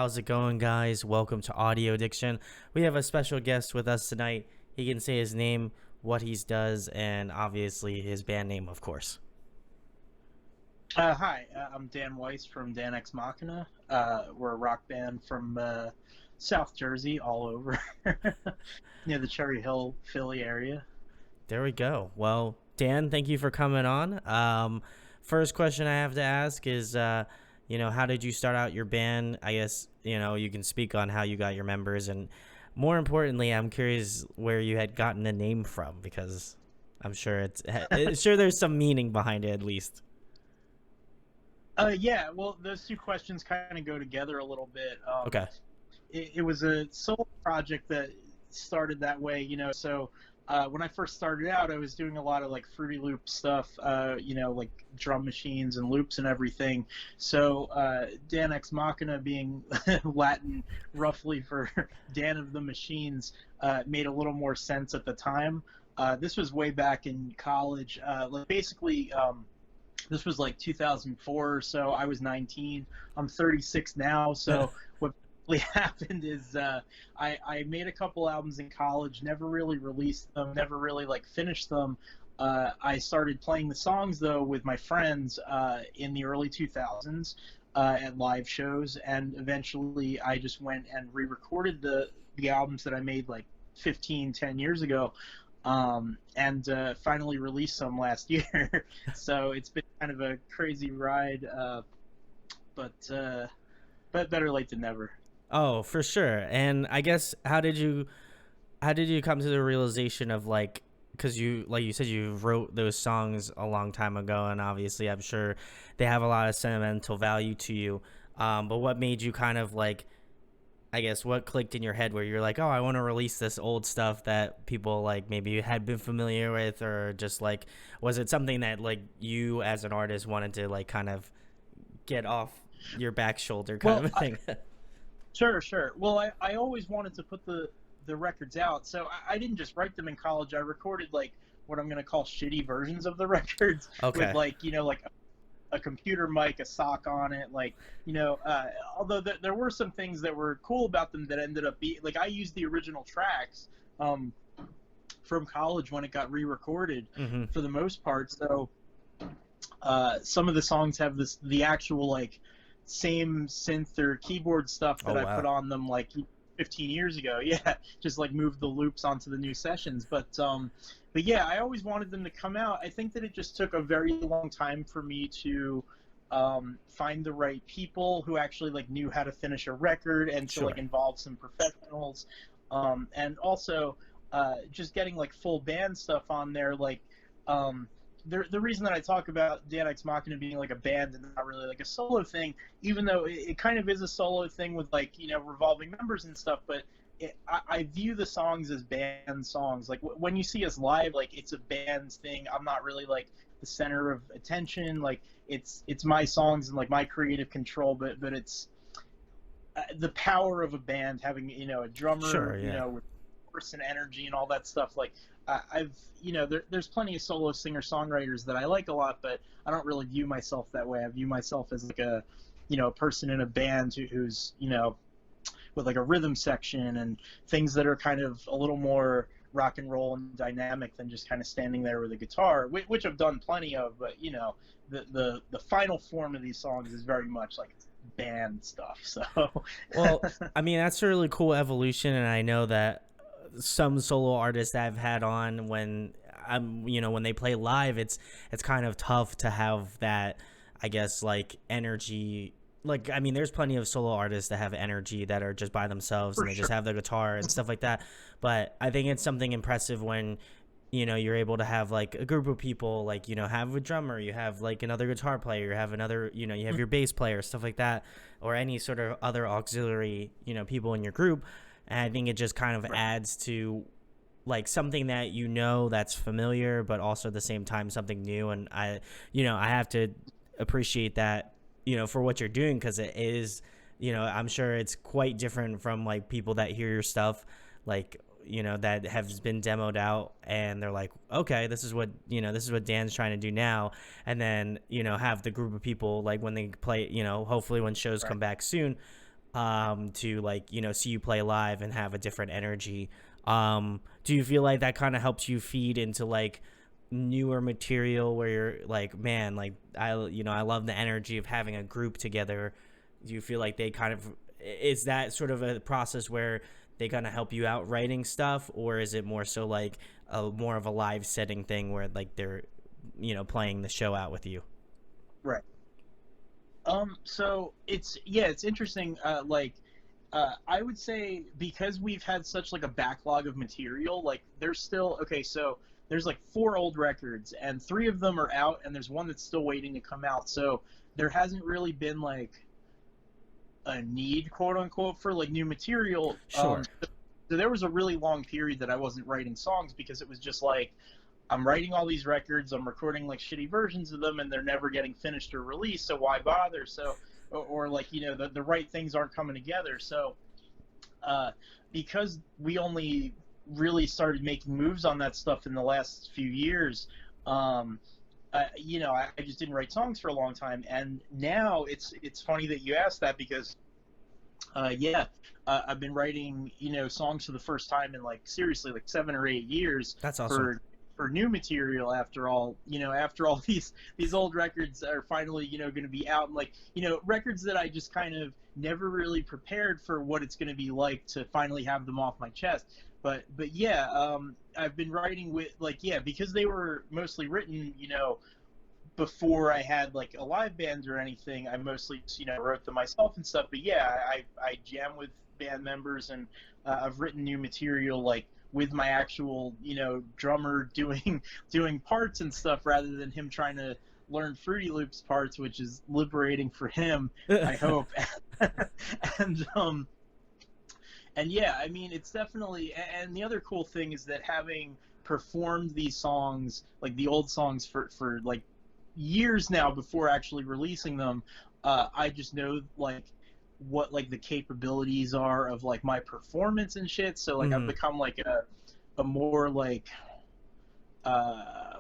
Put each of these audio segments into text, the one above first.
How's it going, guys? Welcome to Audio Addiction. We have a special guest with us tonight. He can say his name, what he does, and obviously his band name, of course. Hi, I'm Dan Weiss from Dan Ex Machina. We're a rock band from South Jersey, all over near the Cherry Hill, Philly area. There we go. Well, Dan, thank you for coming on. First question I have to ask is, how did you start out your band? I guess, you can speak on how you got your members. And more importantly, I'm curious where you had gotten the name from, because I'm sure sure there's some meaning behind it at least. Yeah, well, those two questions kind of go together a little bit. Okay. It was a solo project that started that way, so when I first started out, I was doing a lot of like Fruity Loop stuff, like drum machines and loops and everything. So Dan Ex Machina being Latin roughly for Dan of the Machines made a little more sense at the time. This was way back in college. This was like 2004 or so. I was 19. I'm 36 now. So what really happened is I made a couple albums in college, never really released them, never really like finished them. I started playing the songs though with my friends in the early 2000s at live shows, and eventually I just went and re-recorded the albums that I made like 10 years ago. And finally released some last year. So it's been kind of a crazy ride, but better late than never. Oh, for sure. And I guess how did you come to the realization of because like you said, you wrote those songs a long time ago, and obviously I'm sure they have a lot of sentimental value to you. But what made you kind of I guess what clicked in your head where you're like, oh, I want to release this old stuff that people maybe had been familiar with, or just was it something that you as an artist wanted to kind of get off your back shoulder kind of a thing? Sure. Well, I always wanted to put the records out, so I didn't just write them in college. I recorded what I'm going to call shitty versions of the records Okay. with a computer mic, a sock on it, although there were some things that were cool about them that ended up being I used the original tracks from college when it got re-recorded for the most part. So some of the songs have the actual same synth or keyboard stuff that I put on them 15 years ago. Yeah, just moved the loops onto the new sessions. But yeah, I always wanted them to come out. I think that it just took a very long time for me to find the right people who actually knew how to finish a record, and to involve some professionals, and also just getting full band stuff on there. The reason that I talk about Dan Ex Machina being a band and not really a solo thing, even though it kind of is a solo thing with revolving members and stuff, but I view the songs as band songs. When you see us live, it's a band's thing. I'm not really the center of attention. It's my songs and my creative control, but it's the power of a band having a drummer, with force and energy and all that stuff. There's plenty of solo singer songwriters that I like a lot, but I don't really view myself that way. I view myself as a person in a band who's with a rhythm section and things that are kind of a little more rock and roll and dynamic than just kind of standing there with a guitar, which I've done plenty of. But the final form of these songs is very much band stuff. So well, I mean, that's a really cool evolution, and I know that some solo artists I've had on, when when they play live, it's kind of tough to have that, I guess, energy. I mean, there's plenty of solo artists that have energy that are just by themselves and they just have the guitar and stuff like that. But I think it's something impressive when, you're able to have a group of people, have a drummer, you have another guitar player, you have another, you have your bass player, stuff like that, or any sort of other auxiliary, people in your group. And I think it just kind of adds to something that that's familiar, but also at the same time something new. And I have to appreciate that, for what you're doing, because it is, I'm sure it's quite different from people that hear your stuff that have been demoed out and they're like, okay, this is what Dan's trying to do now. And then have the group of people when they play, hopefully when shows come back soon, to like, see you play live and have a different energy. Do you feel like that kind of helps you feed into like newer material where you're like, man, like I love the energy of having a group together? Do you feel like they kind of, is that sort of a process where they kind of help you out writing stuff, or is it more so like more of a live setting thing where like they're playing the show out with you? Right. So it's interesting. I would say because we've had such like a backlog of material, like there's still okay. So there's like 4 old records, and 3 of them are out, and there's one that's still waiting to come out. So there hasn't really been like a need, quote unquote, for like new material. Sure. So there was a really long period that I wasn't writing songs because it was just like I'm writing all these records, I'm recording like shitty versions of them, and they're never getting finished or released. So why bother? So, or like the right things aren't coming together. So, because we only really started making moves on that stuff in the last few years, I just didn't write songs for a long time, and now it's funny that you asked that because, I've been writing songs for the first time in like seriously like 7 or 8 years. That's awesome. For new material after all these old records are finally going to be out, and like records that I just kind of never really prepared for what it's going to be like to finally have them off my chest. But I've been writing with because they were mostly written before I had like a live band or anything. I mostly just, wrote them myself and stuff. But yeah, I jam with band members, and I've written new material like with my actual drummer doing parts and stuff rather than him trying to learn Fruity Loops parts, which is liberating for him, I hope. And yeah, I mean, it's definitely, and the other cool thing is that having performed these songs, like the old songs for like years now before actually releasing them, I just know like what like the capabilities are of like my performance and shit. So like I've become like a more like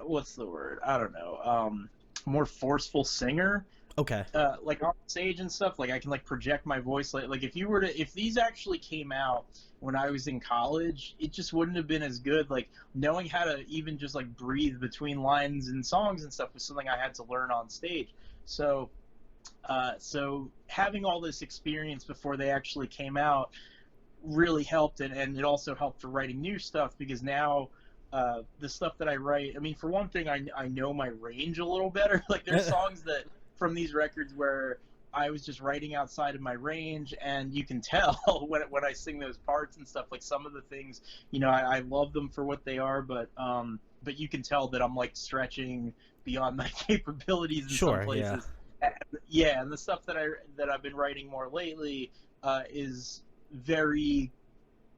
what's the word? I don't know. More forceful singer. Okay. Like on stage and stuff, like I can like project my voice. Like if these actually came out when I was in college, it just wouldn't have been as good. Like knowing how to even just like breathe between lines and songs and stuff was something I had to learn on stage. So having all this experience before they actually came out really helped, and it also helped for writing new stuff because now the stuff that I write, I mean, for one thing, I know my range a little better. Like there's songs that from these records where I was just writing outside of my range, and you can tell when I sing those parts and stuff. Like some of the things, I love them for what they are, but you can tell that I'm like stretching beyond my capabilities in some places. Yeah. And the stuff that I've been writing more lately is very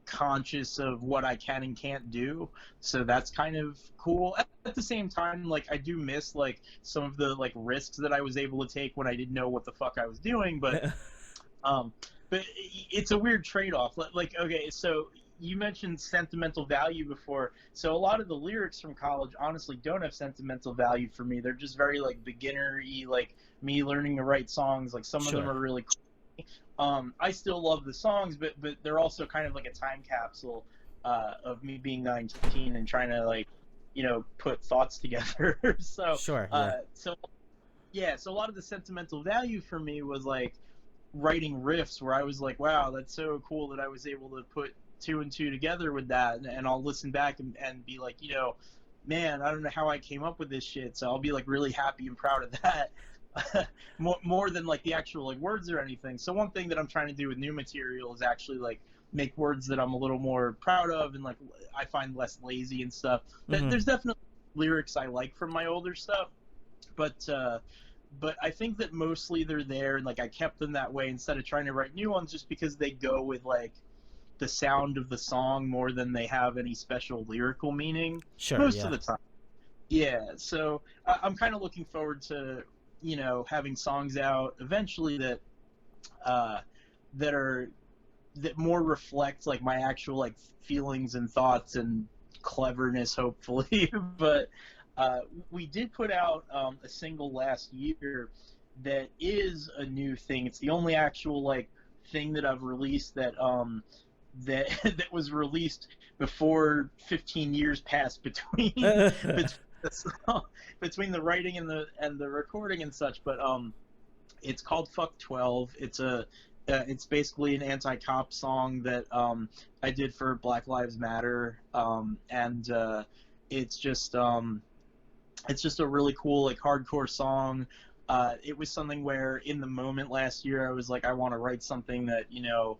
conscious of what I can and can't do, so that's kind of cool. At the same time, like I do miss like some of the like risks that I was able to take when I didn't know what the fuck I was doing, but it's a weird trade-off. Like okay, so you mentioned sentimental value before, so a lot of the lyrics from college honestly don't have sentimental value for me. They're just very like beginner-y, like me learning to write songs. Like some of them are really cool. I still love the songs, but they're also kind of like a time capsule of me being 19 and trying to like, put thoughts together. So Sure. So a lot of the sentimental value for me was like writing riffs where I was like, wow, that's so cool that I was able to put 2 and 2 together with that, and I'll listen back and be like, man, I don't know how I came up with this shit, so I'll be like really happy and proud of that. more than like the actual like words or anything. So one thing that I'm trying to do with new material is actually like make words that I'm a little more proud of, and like I find less lazy and stuff. There's definitely lyrics I like from my older stuff, but I think that mostly they're there, and like I kept them that way instead of trying to write new ones, just because they go with like the sound of the song more than they have any special lyrical meaning. Sure. Most of the time. Yeah. So I'm kind of looking forward to having songs out eventually that more reflect like my actual like feelings and thoughts and cleverness, hopefully. But we did put out a single last year that is a new thing. It's the only actual like thing that I've released that that was released before 15 years passed between between the writing and the recording and such. But it's called Fuck 12. It's basically an anti-cop song that I did for Black Lives Matter, and it's just a really cool like hardcore song. It was something where in the moment last year I was like, I want to write something that, you know,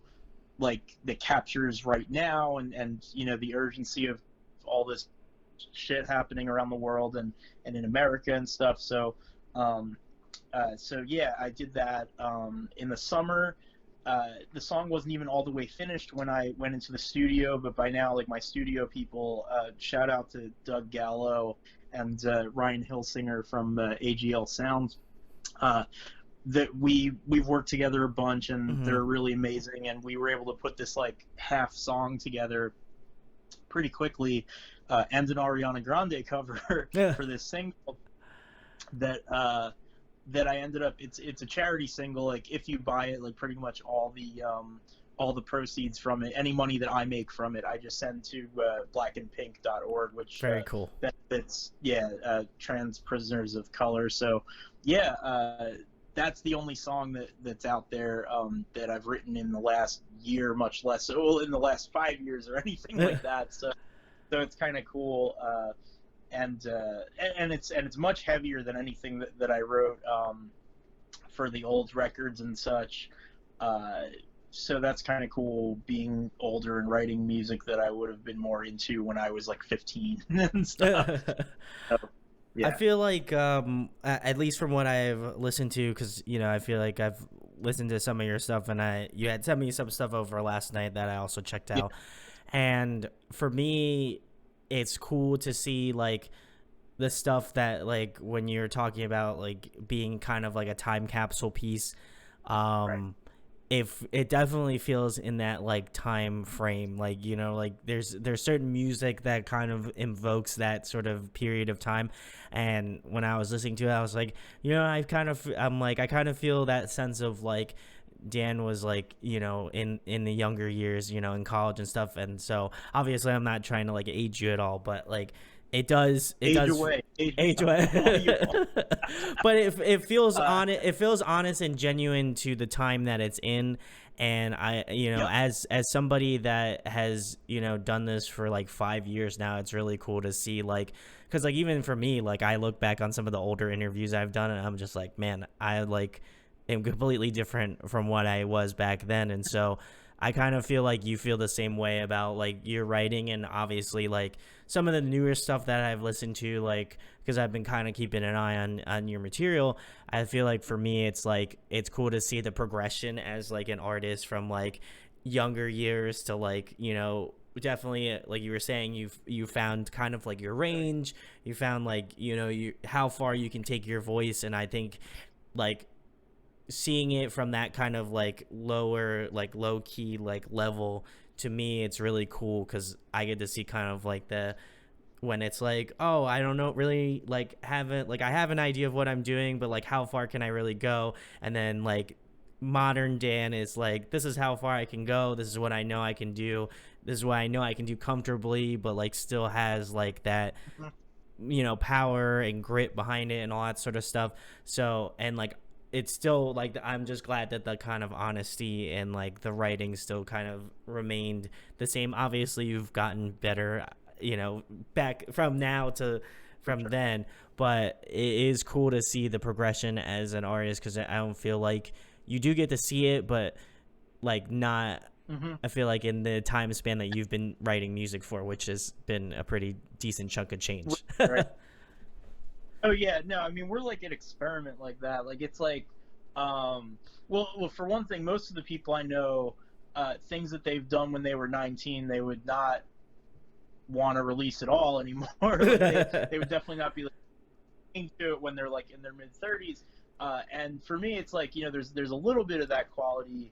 like that captures right now and you know the urgency of all this shit happening around the world and in America and stuff. So yeah, I did that in the summer. The song wasn't even all the way finished when I went into the studio, but by now, like my studio people, shout out to Doug Gallo and Ryan Hilsinger from AGL Sounds, that we've worked together a bunch, and they're really amazing, and we were able to put this like half song together pretty quickly, and an Ariana Grande cover for this single that I ended up, it's a charity single. Like if you buy it, like pretty much all the proceeds from it, any money that I make from it, I just send to blackandpink.org, which very cool benefits trans prisoners of color. So that's the only song that's out there that I've written in the last year, much less in the last 5 years or anything like that. So it's kind of cool. And it's much heavier than anything that I wrote for the old records and such. So that's kind of cool, being older and writing music that I would have been more into when I was like 15 and stuff. So, yeah. I feel like, at least from what I've listened to, because, you know, I feel like I've listened to some of your stuff, and you had sent me some stuff over last night that I also checked out. Yeah. And for me, it's cool to see, like, the stuff that, like, when you're talking about, like, being kind of like a time capsule piece, Right. if it definitely feels in that like time frame, like, you know, like there's certain music that kind of invokes that sort of period of time. And when I was listening to it, I was like, you know, I kind of feel that sense of like Dan was like, you know, in the younger years, you know, in college and stuff. And so obviously I'm not trying to like age you at all, but like age away. But it feels honest. It feels honest and genuine to the time that it's in. And I, you know, as somebody that has, you know, done this for like 5 years now, it's really cool to see, like, because like even for me, like I look back on some of the older interviews I've done, and I'm just like, man, I like am completely different from what I was back then. And so I kind of feel like you feel the same way about like your writing, and obviously like some of the newer stuff that I've listened to, like, because I've been kind of keeping an eye on your material. I feel like for me, it's like, it's cool to see the progression as like an artist from like younger years to like, you know, definitely like you were saying, you found kind of like your range, you found like, you know, how far you can take your voice. And I think like seeing it from that kind of like lower, like low key, like level, to me it's really cool, because I get to see kind of like when it's like, oh, I don't know, really like I have an idea of what I'm doing, but like how far can I really go? And then like modern Dan is like, this is how far I can go, this is what I know I can do, this is what I know I can do comfortably, but like still has like that, you know, power and grit behind it and all that sort of stuff. So, and like it's still like, I'm just glad that the kind of honesty and like the writing still kind of remained the same. Obviously you've gotten better, you know, back from now to from then, but it is cool to see the progression as an artist, because I don't feel like you do get to see it, but like not, I feel like in the time span that you've been writing music for, which has been a pretty decent chunk of change. Right. Oh yeah, no, I mean, we're like an experiment like that. Like it's like, well, for one thing, most of the people I know, things that they've done when they were 19, they would not want to release at all anymore. Like they would definitely not be like into it when they're like in their mid 30s. And for me, it's like, you know, there's a little bit of that quality.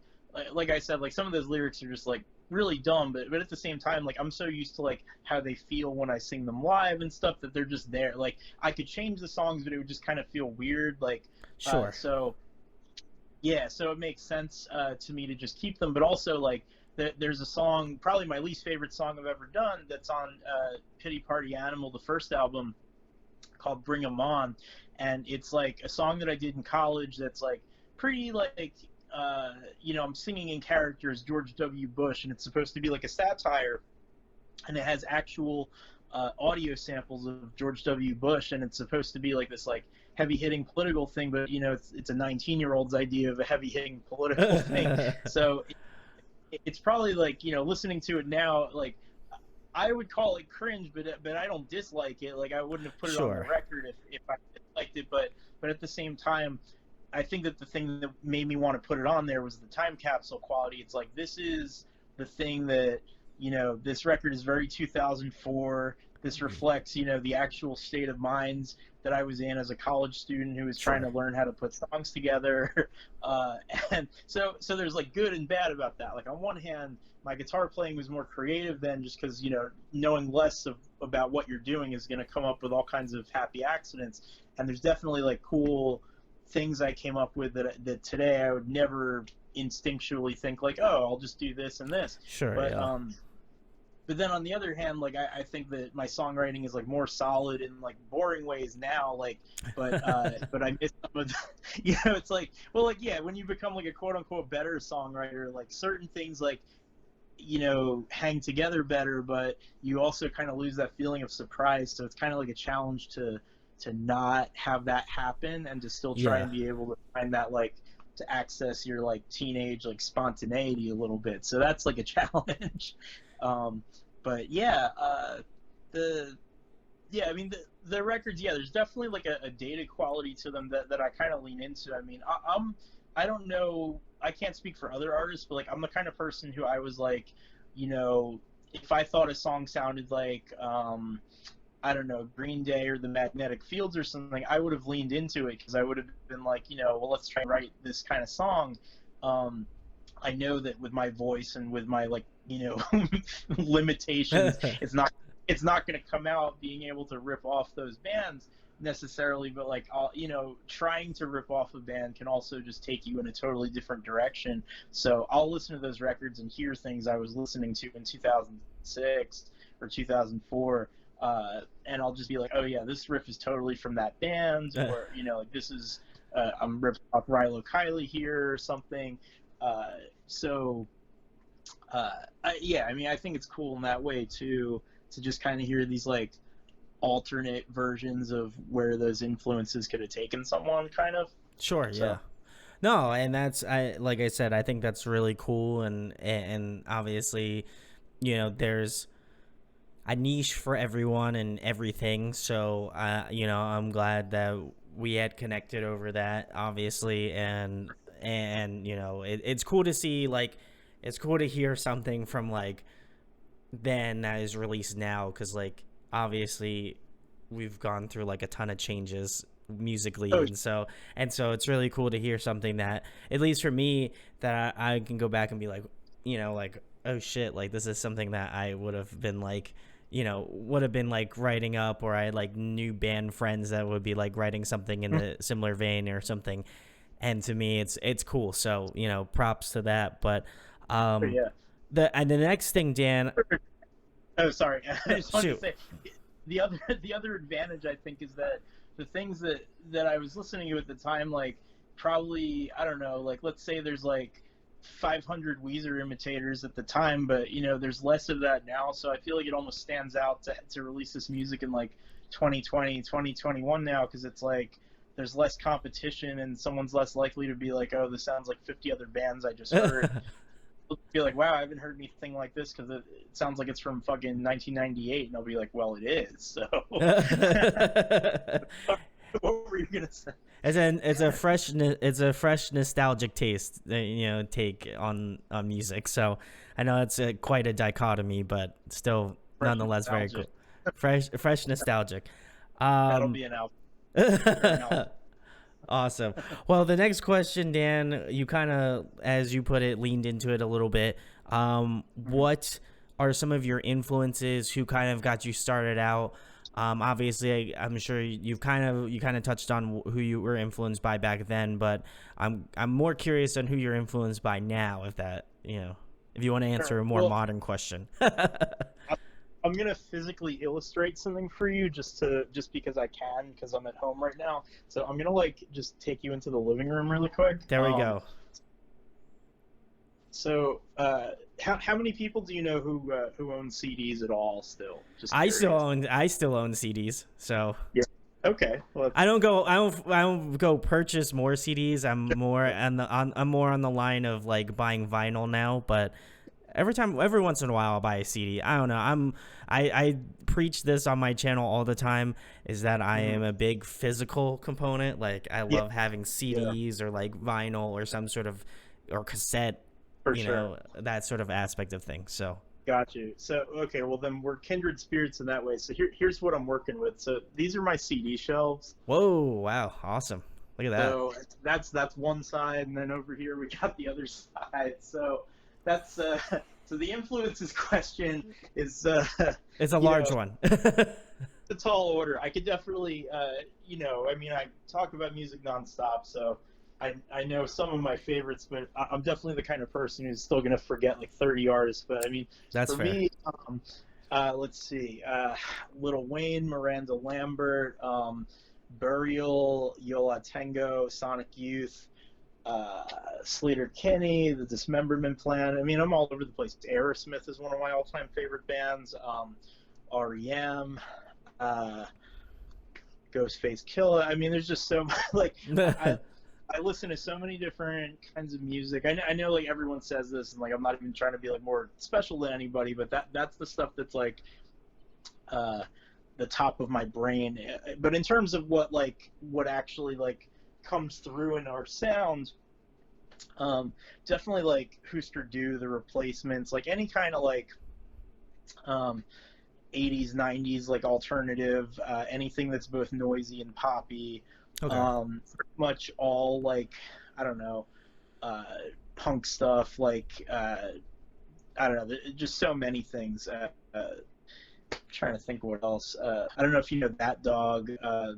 Like I said, like some of those lyrics are just like really dumb, but at the same time, like I'm so used to like how they feel when I sing them live and stuff, that they're just there. Like I could change the songs, but it would just kind of feel weird. Like sure. So Yeah, so it makes sense to me to just keep them, but also like there's a song, probably my least favorite song I've ever done, that's on Pity Party Animal, the first album, called Bring 'Em On, and it's like a song that I did in college that's like pretty like I'm singing in character as George W. Bush, and it's supposed to be like a satire, and it has actual audio samples of George W. Bush, and it's supposed to be like this like heavy hitting political thing, but it's a 19-year-old's idea of a heavy hitting political thing. So it's probably like listening to it now, like I would call it cringe, but I don't dislike it. Like I wouldn't have put it on the Sure. record if I disliked it, but at the same time, I think that the thing that made me want to put it on there was the time capsule quality. It's like this is the thing that this record is very 2004. This reflects the actual state of minds that I was in as a college student who was trying to Sure. learn how to put songs together. And so there's like good and bad about that. Like on one hand, my guitar playing was more creative then, just because knowing less about what you're doing is going to come up with all kinds of happy accidents. And there's definitely like cool things I came up with that today I would never instinctually think like, oh, I'll just do this and this. Sure. But Yeah. but then on the other hand, like I think that my songwriting is like more solid in like boring ways now, like but I miss some of the, it's like, well, like, yeah, when you become like a quote unquote better songwriter, like certain things like hang together better, but you also kind of lose that feeling of surprise. So it's kind of like a challenge to not have that happen, and to still try Yeah. and be able to find that, like, to access your like teenage like spontaneity a little bit. So that's like a challenge. um but yeah, the yeah, I mean the records, yeah, there's definitely like a data quality to them that I kind of lean into. I mean, I don't know, I can't speak for other artists, but like I'm the kind of person who I was like, if I thought a song sounded like I don't know, Green Day or the Magnetic Fields or something, I would have leaned into it, because I would have been like, well, let's try and write this kind of song. I know that with my voice and with my like, limitations, it's not going to come out being able to rip off those bands necessarily, but like, trying to rip off a band can also just take you in a totally different direction. So I'll listen to those records and hear things I was listening to in 2006 or 2004. And I'll just be like, oh yeah, this riff is totally from that band, or like this is I'm ripping off Rilo Kiley here or something. So yeah, I mean, I think it's cool in that way too, to just kind of hear these like alternate versions of where those influences could have taken someone, kind of. Sure. So, Yeah. No, and that's like I said, I think that's really cool, and obviously, there's a niche for everyone and everything. So, I'm glad that we had connected over that, obviously, and it's cool to see, like, it's cool to hear something from like then that is released now, because like obviously we've gone through like a ton of changes musically, oh, and so it's really cool to hear something that, at least for me, that I can go back and be like, like, oh shit, like this is something that I would have been like, writing up, or I had like new band friends that would be like writing something in the similar vein or something, and to me it's cool. So props to that. But yeah. the next thing, Dan. Oh, sorry. I just wanted Shoot. to say the other advantage, I think, is that the things that I was listening to at the time, like, probably, I don't know, like, let's say there's like 500 Weezer imitators at the time, but there's less of that now. So I feel like it almost stands out to release this music in like 2020, 2021 now, because it's like there's less competition, and someone's less likely to be like, oh, this sounds like 50 other bands I just heard. Be like, wow, I haven't heard anything like this, because it sounds like it's from fucking 1998, and I'll be like, well, it is. So what were you gonna say? It's a fresh nostalgic taste, take on music. So I know it's quite a dichotomy, but still Fresh nonetheless nostalgia. very cool. Fresh nostalgic. That'll be an album. Awesome. Well, the next question, Dan, you kind of, as you put it, leaned into it a little bit. What are some of your influences? Who kind of got you started out Obviously, I'm sure you kind of touched on who you were influenced by back then, but I'm more curious on who you're influenced by now. If that if you want to answer Sure. a more Well, modern question. I'm gonna physically illustrate something for you just because I can because I'm at home right now. So I'm gonna like just take you into the living room really quick. There we go. So how many people do you know who own CDs at all? Still, just I still curious. own I still own CDs, so Yeah. Okay. Well, I don't go purchase more CDs. I'm more on the line of like buying vinyl now, but every once in a while I'll buy a CD. I don't know. I preach this on my channel all the time, is that I am a big physical component. Like I yeah, love having yeah, CDs or like vinyl or some sort of or cassette, for sure. that sort of aspect of things. So Got you. So okay, well then we're kindred spirits in that way. So here's what I'm working with. So these are my CD shelves. whoa, wow, awesome. Look at that. So that's one side, and then over here we got the other side. So that's so the influences question is It's a you know large one. a tall order. I could definitely I mean I talk about music nonstop, so I know some of my favorites, but I'm definitely the kind of person who's still gonna forget like 30 artists. But I mean, That's for fair. me, let's see, Lil Wayne, Miranda Lambert, Burial, Yola Tango, Sonic Youth, Sleater Kinney, The Dismemberment Plan. I mean, I'm all over the place. Aerosmith is one of my all-time favorite bands. REM, uh, Ghostface Killer. I mean, there's just so much. Like, I listen to so many different kinds of music. I know like everyone says this, and like I'm not even trying to be like more special than anybody, but that's the stuff that's like uh, the top of my brain. But in terms of what actually like comes through in our sound, definitely like Hooster Du, The Replacements, like any kind of like um, 80s, 90s like alternative, anything that's both noisy and poppy. Okay. Pretty much all like I don't know, uh, punk stuff. Like I don't know, just so many things. Trying to think what else. I don't know if you know That Dog.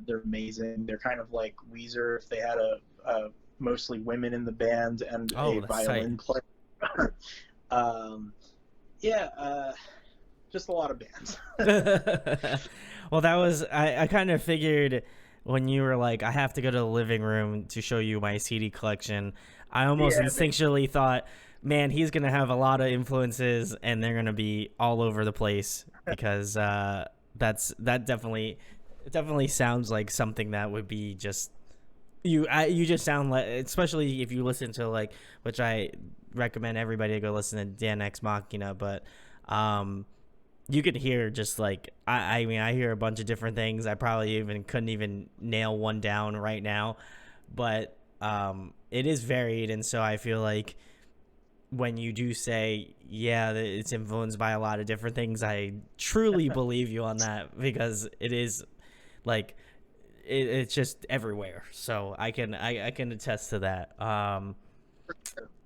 They're amazing. They're kind of like Weezer if they had a mostly women in the band and Oh, a that's tight. violin player. um, yeah, just a lot of bands. Well, that was I kind of figured when you were like, I have to go to the living room to show you my CD collection. I almost Yeah, instinctually thought, man, he's gonna have a lot of influences, and they're gonna be all over the place because that definitely it definitely sounds like something that would be just you just sound like, especially if you listen to like, which I recommend everybody to go listen to Dan Ex Machina, but you could hear just like I mean I hear a bunch of different things. I probably even couldn't even nail one down right now, but it is varied, and so I feel like when you do say yeah it's influenced by a lot of different things, I truly believe you on that because it is like it's just everywhere. So I can attest to that.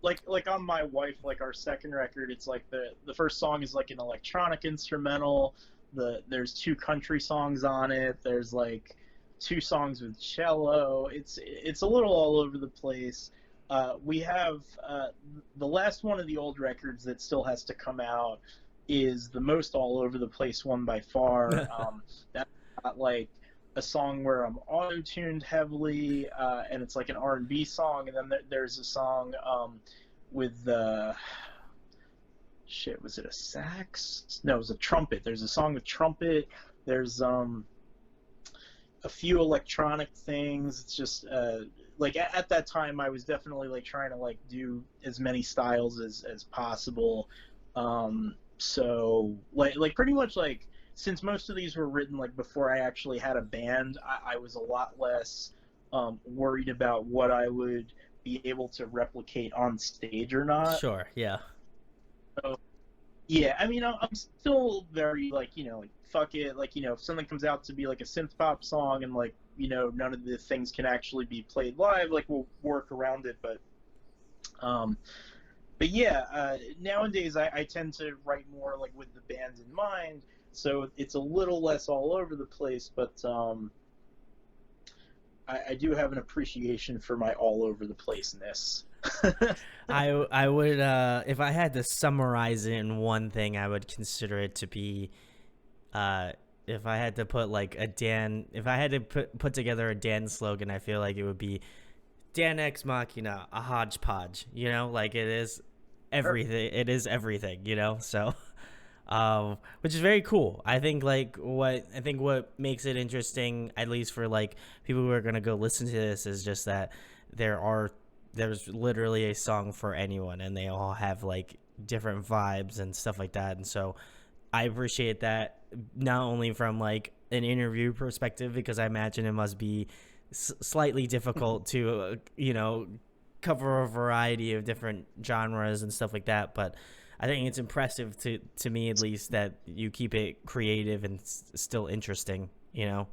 like on My Wife, like our second record, it's like the first song is like an electronic instrumental. There's two country songs on it. There's like two songs with cello. It's a little all over the place. We have the last one of the old records that still has to come out is the most all over the place one by far. That's got like a song where I'm auto-tuned heavily, and it's like an R&B song, and then there's a song with shit. Was it a sax? No, it was a trumpet. There's a song with trumpet. There's a few electronic things. It's just like at that time I was definitely like trying to like do as many styles as possible. So like pretty much like since most of these were written like before I actually had a band, I was a lot less worried about what I would be able to replicate on stage or not. Sure, yeah. So yeah, I mean, I'm still very like like fuck it, like if something comes out to be like a synth pop song and like none of the things can actually be played live, like we'll work around it. Um, but yeah, nowadays I tend to write more like with the band in mind. so it's a little less all over the place, but I do have an appreciation for my all over the placeness. I would if I had to summarize it in one thing, I would consider it to be if I had to put like if I had to put together a Dan slogan, I feel like it would be Dan Ex Machina, a hodgepodge. You know, like it is everything. It is everything. You know, so which is very cool. I think what makes it interesting, at least for like people who are gonna go listen to this, is just that there's literally a song for anyone, and they all have like different vibes and stuff like that. And so I appreciate that, not only from like an interview perspective, because I imagine it must be slightly difficult to cover a variety of different genres and stuff like that, but I think it's impressive to me, at least, that you keep it creative and still interesting, you know?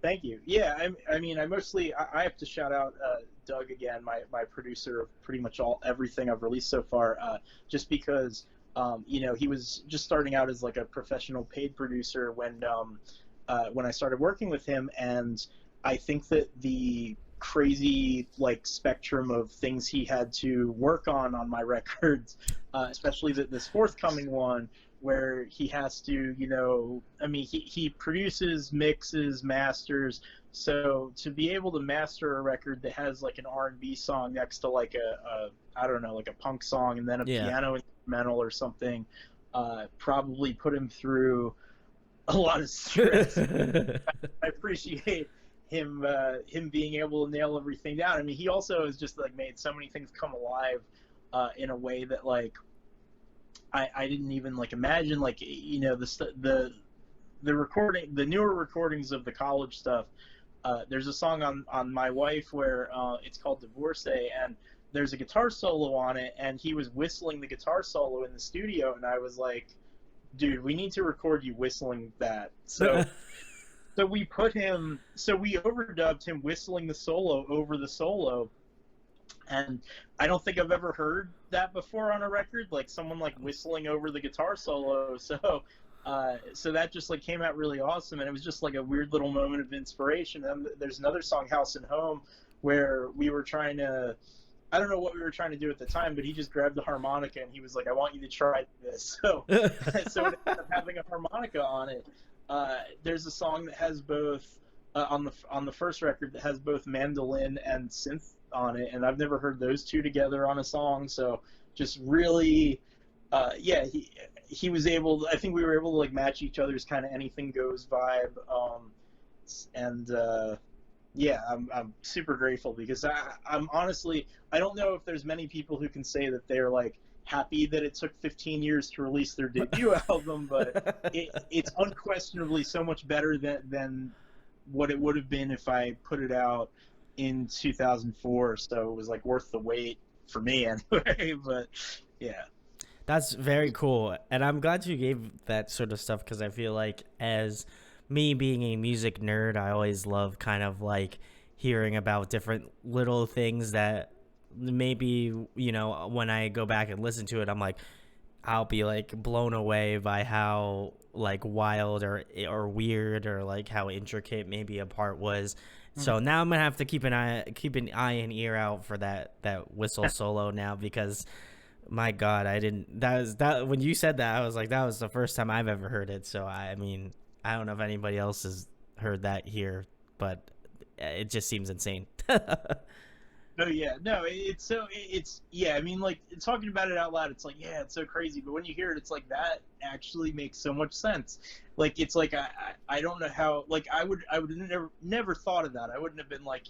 Thank you. Yeah, I mean, I have to shout out Doug again, my producer of pretty much everything I've released so far, just because he was just starting out as like a professional paid producer when I started working with him, and I think that the crazy like spectrum of things he had to work on my records, especially this forthcoming one, where he has to, he produces, mixes, masters. So to be able to master a record that has like an R&B song next to like I don't know, like a punk song, and then a piano instrumental or something, probably put him through a lot of stress. I appreciate him being able to nail everything down. I mean, he also has just like made so many things come alive in a way that like I didn't even like imagine. Like the newer recordings of the college stuff. There's a song on My Wife where it's called Divorcee, and there's a guitar solo on it, and he was whistling the guitar solo in the studio, and I was like, dude, we need to record you whistling that. So so we overdubbed him whistling the solo over the solo, and I don't think I've ever heard that before on a record, like someone like whistling over the guitar solo. So that just like came out really awesome, and it was just like a weird little moment of inspiration. And there's another song, House and Home, where we were trying to, I don't know what we were trying to do at the time, but he just grabbed the harmonica and he was like, I want you to try this. So it ended up having a harmonica on it. There's a song that has both on the first record that has both mandolin and synth on it, and I've never heard those two together on a song. So just really, he was able. I think we were able to like match each other's kind of anything goes vibe, I'm super grateful, because I'm honestly, I don't know if there's many people who can say that they're like happy that it took 15 years to release their debut album, but it's unquestionably so much better than what it would have been if I put it out in 2004. So it was like worth the wait for me anyway. But yeah. That's very cool, and I'm glad you gave that sort of stuff, because I feel like, as me being a music nerd, I always love kind of like hearing about different little things that maybe, when I go back and listen to it, I'm like, I'll be like blown away by how like wild or weird or like how intricate maybe a part was. So now I'm gonna have to keep an eye and ear out for that whistle solo now, because my God, when you said that, I was like, that was the first time I've ever heard it. So I mean, I don't know if anybody else has heard that here, but it just seems insane. I mean, like, talking about it out loud, it's like, yeah, it's so crazy, but when you hear it, it's like, that actually makes so much sense. Like, it's like, I don't know how, like, I would never thought of that. I wouldn't have been like,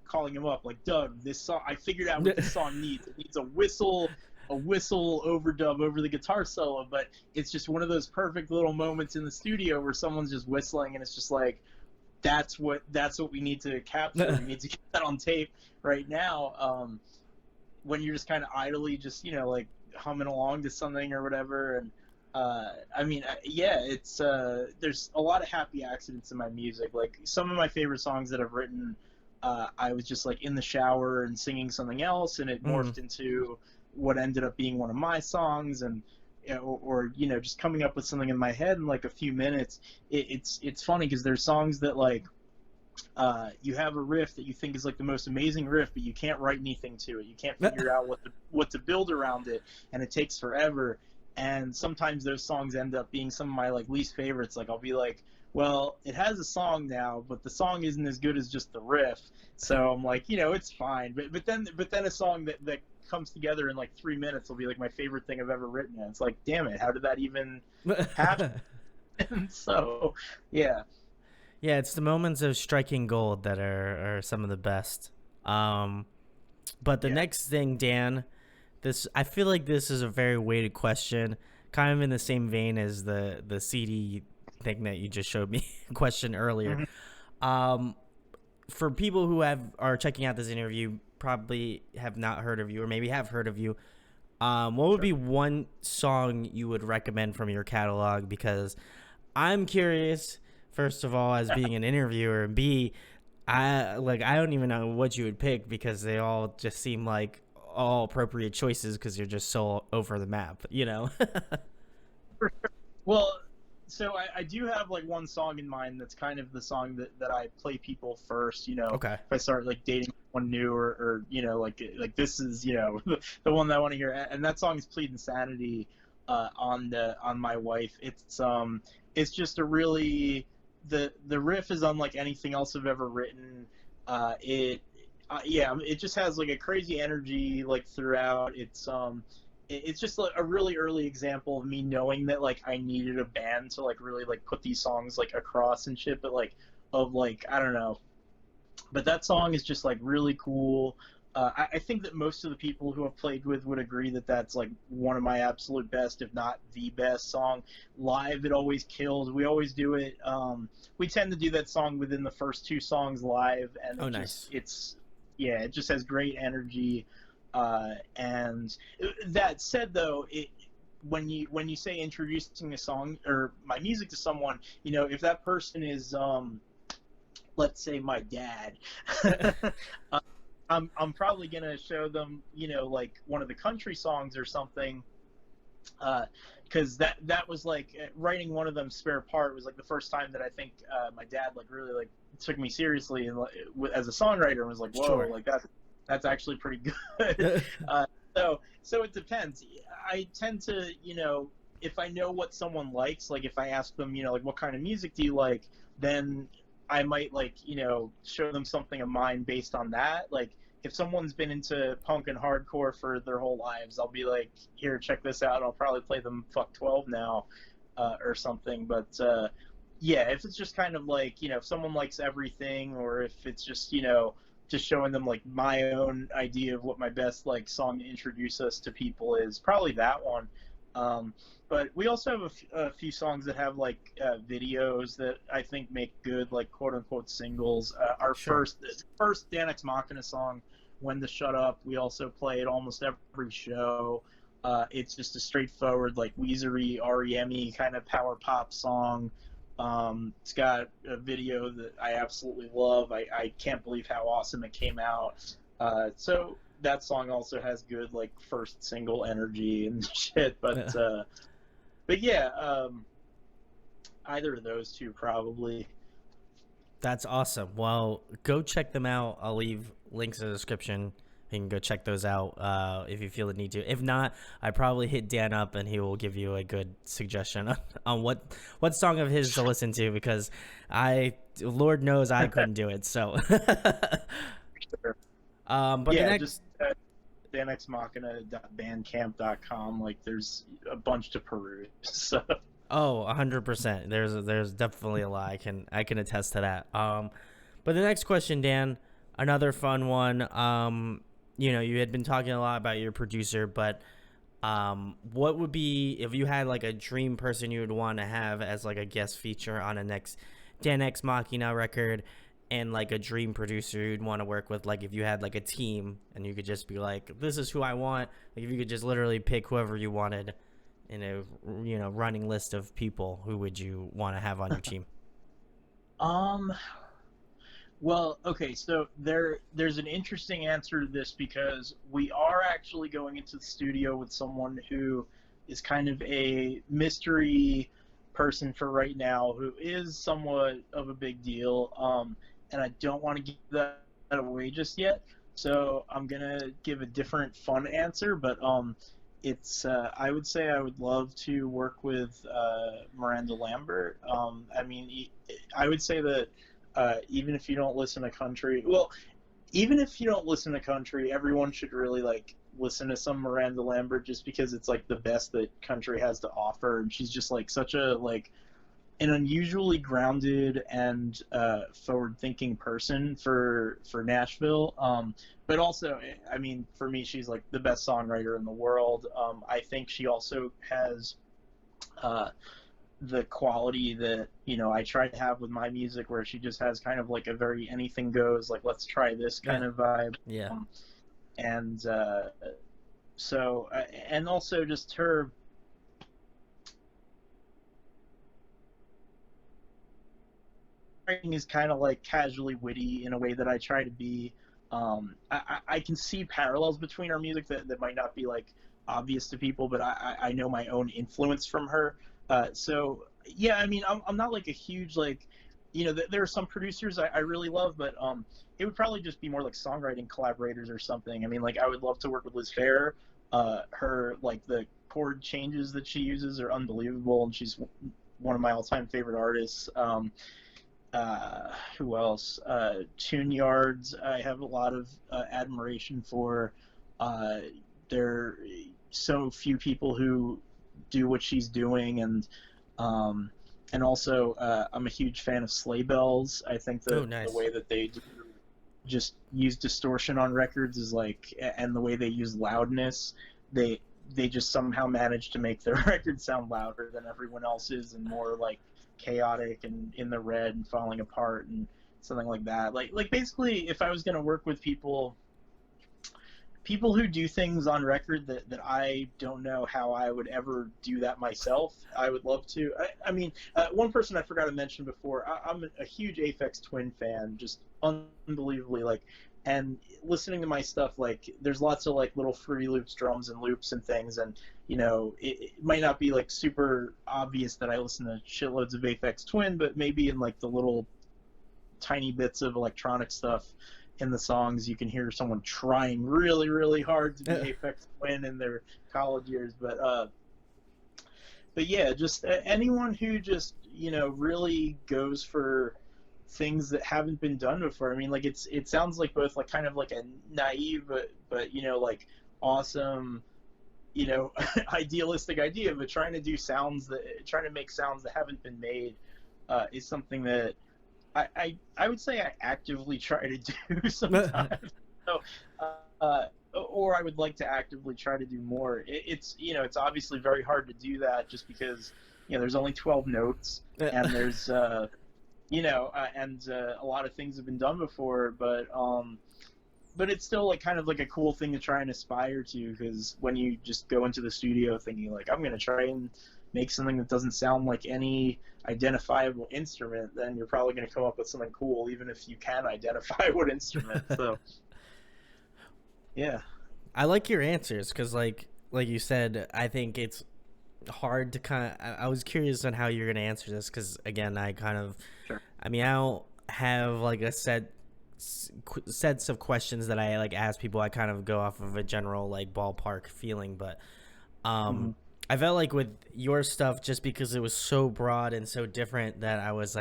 calling him up like, Doug, this song, I figured out what this song needs. It needs a whistle overdub over the guitar solo. But it's just one of those perfect little moments in the studio where someone's just whistling, and it's just like, that's what we need to capture. We need to get that on tape right now. When you're just kind of idly just like humming along to something or whatever. And it's there's a lot of happy accidents in my music. Like, some of my favorite songs that I've written, I was just like in the shower and singing something else, and it morphed into what ended up being one of my songs, and or you know, just coming up with something in my head in like a few minutes. It's funny because there's songs that like you have a riff that you think is like the most amazing riff, but you can't write anything to it. You can't figure out what to build around it, and it takes forever. And sometimes those songs end up being some of my like least favorites. Like I'll be like, well, it has a song now, but the song isn't as good as just the riff. So I'm like, you know, it's fine. But then a song that comes together in like 3 minutes will be like my favorite thing I've ever written. And it's like, damn it, how did that even happen? And so, yeah. Yeah, it's the moments of striking gold that are some of the best. But the next thing, Dan, this I feel like this is a very weighted question, kind of in the same vein as the CD thing that you just showed me question earlier. For people who are checking out this interview, probably have not heard of you, or maybe have heard of you. What would be one song you would recommend from your catalog? Because I'm curious, first of all, as being an interviewer, and B, I don't even know what you would pick because they all just seem like all appropriate choices because you're just so over the map, you know? Well, so I do have like one song in mind that's kind of the song that I play people first, you know. Okay. If I start like dating someone new, or you know, like this is, you know, the one that I want to hear, and that song is Plead Insanity on My Wife. It's just a really, the riff is unlike anything else I've ever written. It just has like a crazy energy like throughout. It's just like a really early example of me knowing that like I needed a band to like really like put these songs like across and shit, but like I don't know. But that song is just like really cool. I think that most of the people who I've played with would agree that that's like one of my absolute best, if not the best song. Live, it always kills. We always do it. We tend to do that song within the first two songs live, and it just has great energy. And that said, though, when you say introducing a song or my music to someone, you know, if that person is, let's say my dad, I'm probably gonna show them, you know, like one of the country songs or something, because that was like writing one of them, Spare Part, was like the first time that I think my dad like really like took me seriously and as a songwriter, and was like, whoa, Sure. like that's actually pretty good. So it depends. I tend to, you know, if I know what someone likes, like if I ask them, you know, like what kind of music do you like, then I might like, you know, show them something of mine based on that. Like if someone's been into punk and hardcore for their whole lives, I'll be like, here, check this out. I'll probably play them Fuck 12 now, or something. But yeah, if it's just kind of like, you know, if someone likes everything, or if it's just, you know, just showing them like my own idea of what my best like song to introduce us to people is, probably that one. But we also have a few songs that have like videos that I think make good like quote unquote singles. Our first Dan Ex Machina song, When to Shut Up, we also play at almost every show. It's just a straightforward like Weezery, REM-y kind of power pop song. It's got a video that I absolutely love. I can't believe how awesome it came out. So that song also has good like first single energy and shit. But yeah, either of those two probably. That's awesome. Well, go check them out. I'll leave links in the description. You can go check those out if you feel the need to. If not, I probably hit Dan up and he will give you a good suggestion on what song of his to listen to, because Lord knows I couldn't do it. So, Sure. But yeah, the next. just danexmachina.bandcamp.com. Like, there's a bunch to peruse. So. Oh, 100%. There's definitely a lot. I can attest to that. But the next question, Dan, another fun one. You know, you had been talking a lot about your producer, but what would be, if you had like a dream person you would want to have as like a guest feature on a next Dan Ex Machina record, and like a dream producer you'd want to work with? Like if you had like a team and you could just be like, this is who I want. Like if you could just literally pick whoever you wanted in a, you know, running list of people, who would you want to have on your team? Well, okay, so there's an interesting answer to this because we are actually going into the studio with someone who is kind of a mystery person for right now, who is somewhat of a big deal. And I don't want to give that away just yet. So I'm gonna give a different fun answer, but it's I would say I would love to work with Miranda Lambert. I mean, I would say that even if you don't listen to country, well, even if you don't listen to country, everyone should really like listen to some Miranda Lambert just because it's like the best that country has to offer, and she's just like such a like an unusually grounded and forward-thinking person for Nashville. But also, I mean, for me, she's like the best songwriter in the world. I think she also has uh, the quality that I try to have with my music, where she just has kind of like a very anything goes, like let's try this kind of vibe. Yeah. And so, and also just her writing is kind of like casually witty in a way that I try to be. I can see parallels between our music that might not be like obvious to people, but I know my own influence from her. So yeah, I mean, I'm not like a huge like, there are some producers I really love, but it would probably just be more like songwriting collaborators or something. I mean, like I would love to work with Liz Phair. Her like the chord changes that she uses are unbelievable, and she's one of my all-time favorite artists. Who else? Tune Yards, I have a lot of admiration for. There are so few people who do what she's doing, and also I'm a huge fan of Sleigh Bells. I think that Nice. the way that they just use distortion on records is like, and the way they use loudness, they just somehow manage to make their record sound louder than everyone else's and more like chaotic and in the red and falling apart and something like that. Like basically, if I was going to work with people who do things on record that I don't know how I would ever do that myself, I would love to. I mean, one person I forgot to mention before, I'm a huge Aphex Twin fan, just unbelievably, like, and listening to my stuff, like, there's lots of, like, little free loops, drums and loops and things, and, it might not be, like, super obvious that I listen to shitloads of Aphex Twin, but maybe in, like, the little tiny bits of electronic stuff in the songs, you can hear someone trying really, really hard to be Aphex Twin in their college years. But yeah, just anyone who just really goes for things that haven't been done before. I mean, like it sounds like both like kind of like a naive, but like awesome, idealistic idea, but trying to make sounds that haven't been made is something that I would say I actively try to do sometimes. So, or I would like to actively try to do more. It's obviously very hard to do that just because there's only 12 notes and there's and a lot of things have been done before, but it's still like kind of like a cool thing to try and aspire to, because when you just go into the studio thinking like I'm gonna try and make something that doesn't sound like any identifiable instrument, then you're probably going to come up with something cool, even if you can identify what instrument. So, yeah. I like your answers because, like you said, I think it's hard to kind of. I was curious on how you're going to answer this because, again, I kind of. Sure. I mean, I don't have like a sets of questions that I like ask people. I kind of go off of a general like ballpark feeling, but I felt like with your stuff, just because it was so broad and so different, that I was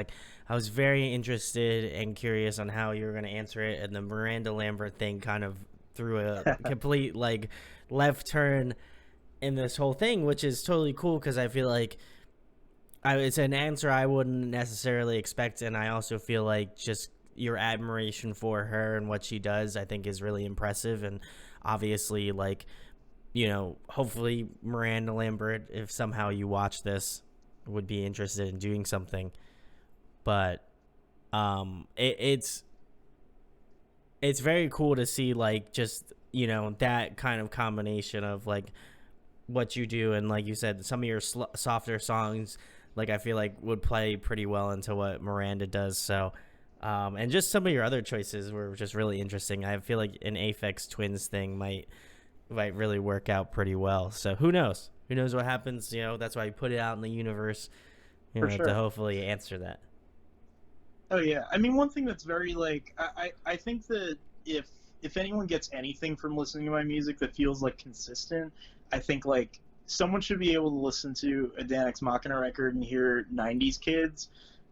very interested and curious on how you were going to answer it. And the Miranda Lambert thing kind of threw a complete like left turn in this whole thing, which is totally cool because I feel like it's an answer I wouldn't necessarily expect. And I also feel like just your admiration for her and what she does, I think is really impressive. And obviously, like, hopefully Miranda Lambert, if somehow you watch this, would be interested in doing something. But it's very cool to see, like, just, that kind of combination of, like, what you do. And like you said, some of your softer songs, like, I feel like would play pretty well into what Miranda does. So And just some of your other choices were just really interesting. I feel like an Aphex Twins thing might really work out pretty well. So who knows? Who knows what happens? You know, that's why I put it out in the universe, you For know, sure. to hopefully answer that. Oh yeah. I mean, one thing that's very like I think that if anyone gets anything from listening to my music that feels like consistent, I think like someone should be able to listen to a Dan Ex Machina record and hear '90s kids,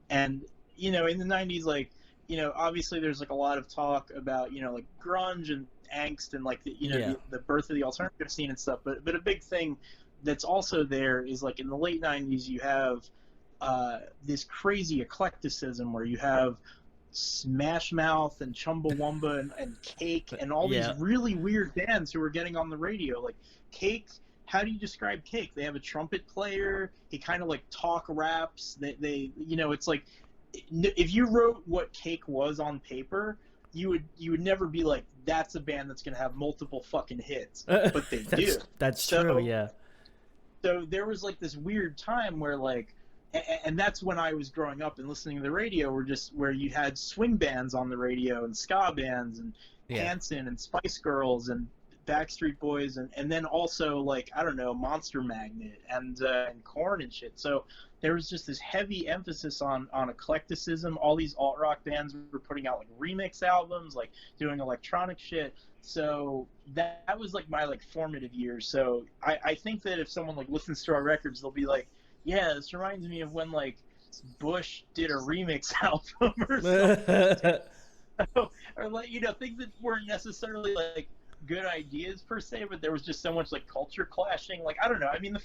and you know, in the '90s, like you know, obviously there's like a lot of talk about you know like grunge and angst and like the, you know Yeah. the birth of the alternative scene and stuff, but a big thing that's also there is like in the late '90s you have this crazy eclecticism where you have Smash Mouth and Chumbawamba and Cake and all these Yeah. really weird bands who are getting on the radio. Like Cake, how do you describe Cake? They have a trumpet player. He kind of like talk raps. You know, it's like if you wrote what Cake was on paper, you would never be like that's a band that's gonna have multiple fucking hits, but they do. That's So true. Yeah. so there was like this weird time where like and that's when I was growing up and listening to the radio where you had swing bands on the radio and ska bands and Yeah. Hanson and Spice Girls and Backstreet Boys and then also like I don't know Monster Magnet and Korn and shit. So there was just this heavy emphasis on eclecticism. All these alt rock bands were putting out like remix albums, like doing electronic shit. So that was like my like formative years. So I think that if someone like listens to our records, they'll be like, yeah, this reminds me of when like Bush did a remix album or something. Or like you know things that weren't necessarily like good ideas per se, but there was just so much like culture clashing. Like I don't know. I mean,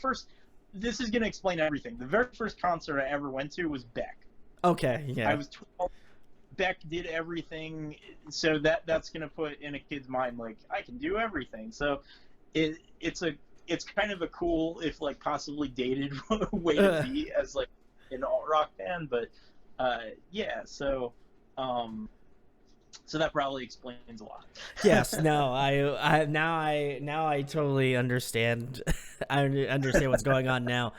this is gonna explain everything. The very first concert I ever went to was Beck. Okay. Yeah. I was 12. Beck did everything, so that's gonna put in a kid's mind like I can do everything. So it's kind of a cool, if like possibly dated way to be as like an alt rock band, but yeah. So that probably explains a lot. Yes. No. Now I totally understand. I understand what's going on now.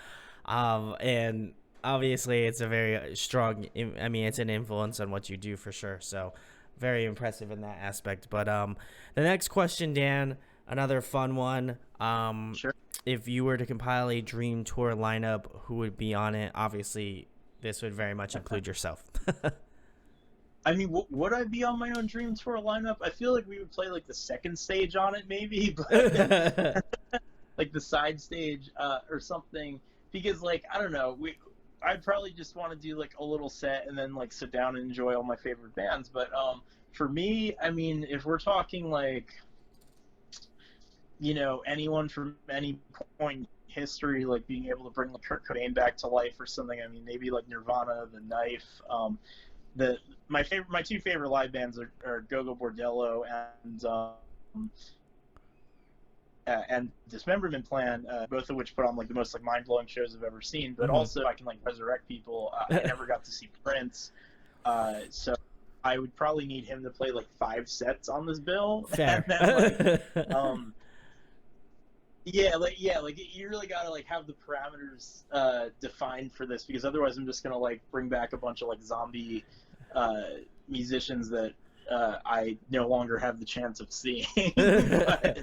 And obviously it's a very strong. I mean, it's an influence on what you do for sure. So very impressive in that aspect. But the next question, Dan, another fun one. Sure. If you were to compile a dream tour lineup, who would be on it? Obviously, this would very much include yourself. I mean, would I be on my own dream tour lineup? I feel like we would play like the second stage on it, maybe, but like the side stage or something. Because like I don't know, I'd probably just want to do like a little set and then like sit down and enjoy all my favorite bands. But for me, I mean, if we're talking like you know anyone from any point in history, like being able to bring like Kurt Cobain back to life or something. I mean, maybe like Nirvana, The Knife. My two favorite live bands are Go-Go Bordello and Dismemberment Plan, both of which put on like the most like mind-blowing shows I've ever seen. But also I can like resurrect people. I never got to see Prince, so I would probably need him to play like 5 sets on this bill. Fair. And then, like, you really gotta like have the parameters defined for this, because otherwise I'm just gonna like bring back a bunch of like zombie musicians that I no longer have the chance of seeing. But,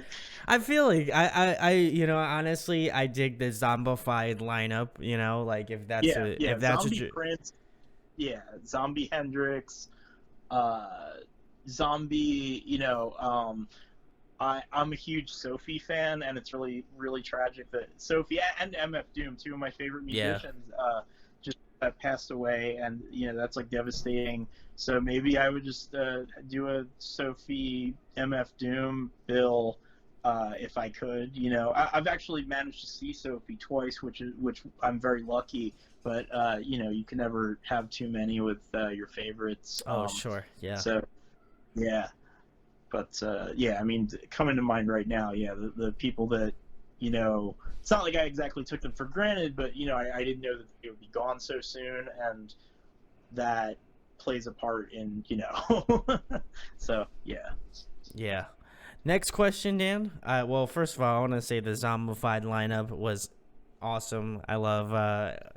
I feel like I you know, honestly, I dig the zombified lineup. You know, like if that's if that's zombie Prince, zombie Hendrix, zombie. You know, I'm a huge Sophie fan, and it's really, really tragic that Sophie and MF Doom, two of my favorite musicians, just passed away, and you know that's like devastating. So maybe I would just do a Sophie MF Doom bill if I could. You know, I've actually managed to see Sophie twice, which I'm very lucky. But you know, you can never have too many with your favorites. Oh, sure, yeah. So yeah. But I mean, coming to mind right now, the people that, you know, it's not like I exactly took them for granted, but you know, I didn't know that they would be gone so soon, and that plays a part in, you know. So yeah. Next question, Dan. Well, first of all, I want to say the zombified lineup was awesome. I love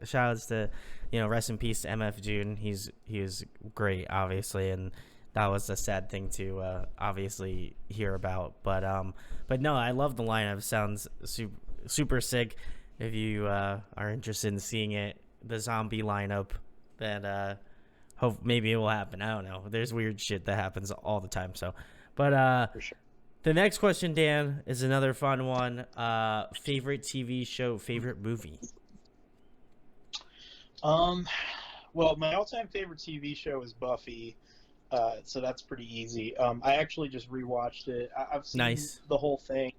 shout outs to rest in peace to MF June. He was great, obviously, and that was a sad thing to obviously hear about. But no, I love the lineup. Sounds super sick. If you are interested in seeing it, the zombie lineup, that hope maybe it will happen. I don't know. There's weird shit that happens all the time. So, but For sure. the next question, Dan, is another fun one. Favorite TV show, favorite movie? Well, my all-time favorite TV show is Buffy, so that's pretty easy. I actually just rewatched it. I've seen Nice. the whole thing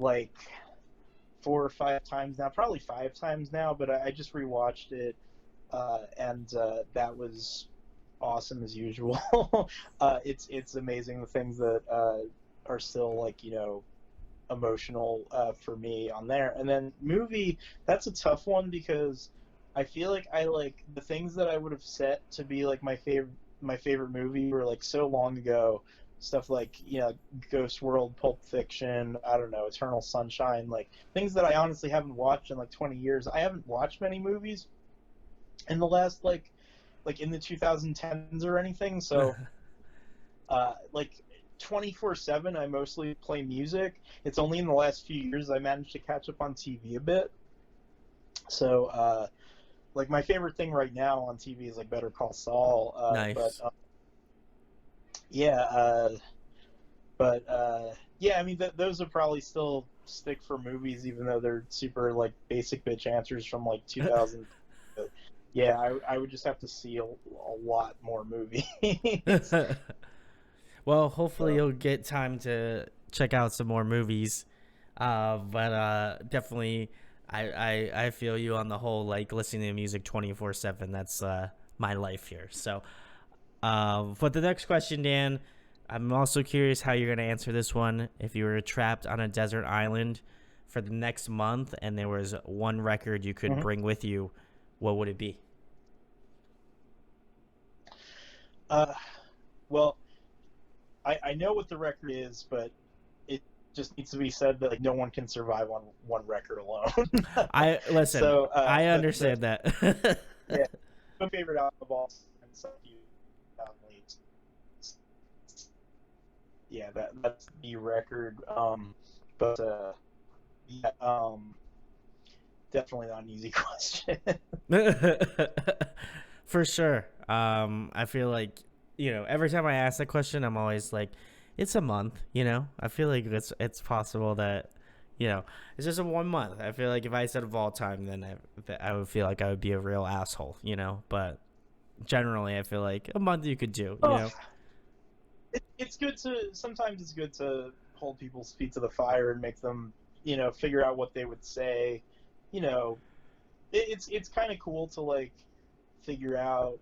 like 4 or 5 times now, probably 5 times now, but I just rewatched it, and that was awesome as usual. It's amazing the things that are still like emotional for me on there. And then movie, that's a tough one because I feel like I like the things that I would have set to be like my favorite movie were like so long ago. Stuff like Ghost World, Pulp Fiction, I don't know, Eternal Sunshine, like things that I honestly haven't watched in like 20 years. I haven't watched many movies in the last like in the 2010s or anything. So like 24/7 I mostly play music. It's only in the last few years I managed to catch up on TV a bit. So like my favorite thing right now on TV is like Better Call Saul. Nice. Yeah, I mean those would probably still stick for movies, even though they're super like basic bitch answers from like 2000. But, yeah, I would just have to see a lot more movies. Well, hopefully So, you'll get time to check out some more movies. But definitely, I feel you on the whole, like listening to music 24/7. That's my life here. So, but the next question, Dan, I'm also curious how you're gonna answer this one. If you were trapped on a desert island for the next month and there was one record you could bring with you, what would it be? well, I know what the record is, but it just needs to be said that like no one can survive on one record alone. I listen. So I understand that. Yeah, my favorite album of all time. So yeah, that's the record. But yeah, definitely not an easy question. For sure. I feel like every time I ask that question, I'm always like, it's a month. I feel like it's possible that it's just a 1 month. I feel like if I said of all time, then I would feel like I would be a real asshole. But generally, I feel like a month you could do. It's good to sometimes it's good to hold people's feet to the fire and make them figure out what they would say. It's kind of cool to like figure out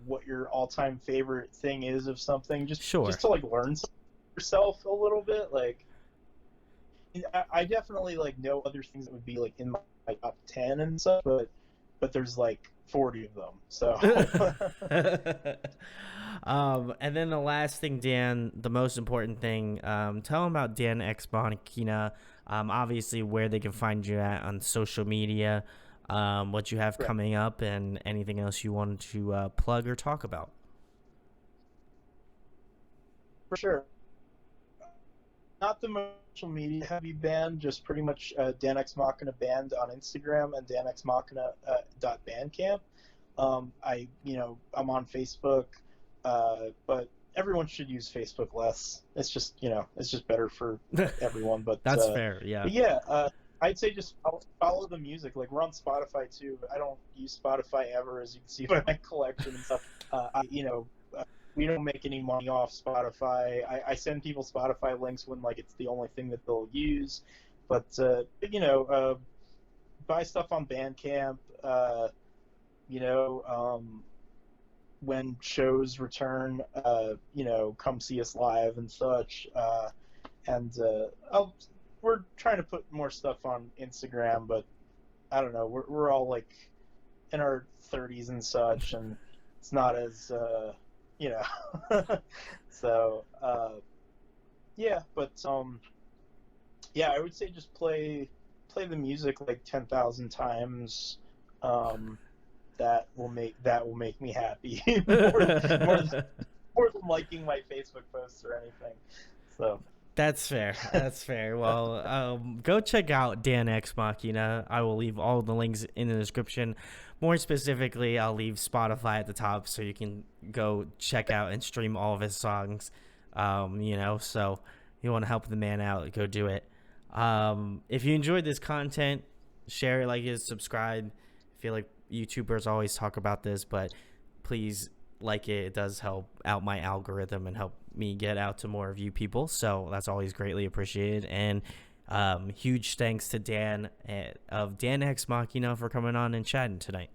what your all-time favorite thing is of something, just to like learn something yourself a little bit. Like I definitely like know other things that would be like in my top 10 and stuff, but there's like 40 of them, so and then the last thing, Dan, the most important thing, tell them about Dan Ex Machina, obviously where they can find you at on social media, what you have coming up, and anything else you wanted to plug or talk about. For sure. Not the social media heavy band, just pretty much Dan Ex Machina band on Instagram and danexmachina.bandcamp. I'm on Facebook, but everyone should use Facebook less. It's just better for everyone. But that's fair, yeah. But yeah, I'd say just follow the music. Like we're on Spotify too. I don't use Spotify ever, as you can see by my collection and stuff. We don't make any money off Spotify. I send people Spotify links when like it's the only thing that they'll use. But buy stuff on Bandcamp. When shows return, come see us live and such. We're trying to put more stuff on Instagram, but I don't know. We're all like in our 30s and such, and it's not as so yeah. But yeah, I would say just play the music like 10,000 times. that will make me happy more than liking my Facebook posts or anything. So That's fair. That's fair. Well, go check out Dan Ex Machina. I will leave all the links in the description. More specifically, I'll leave Spotify at the top so you can go check out and stream all of his songs. So you want to help the man out, go do it. If you enjoyed this content, share it, like it, subscribe. I feel like YouTubers always talk about this, but please like it. It does help out my algorithm and help me get out to more of you people. So that's always greatly appreciated. And huge thanks to Dan of Dan Ex Machina for coming on and chatting tonight.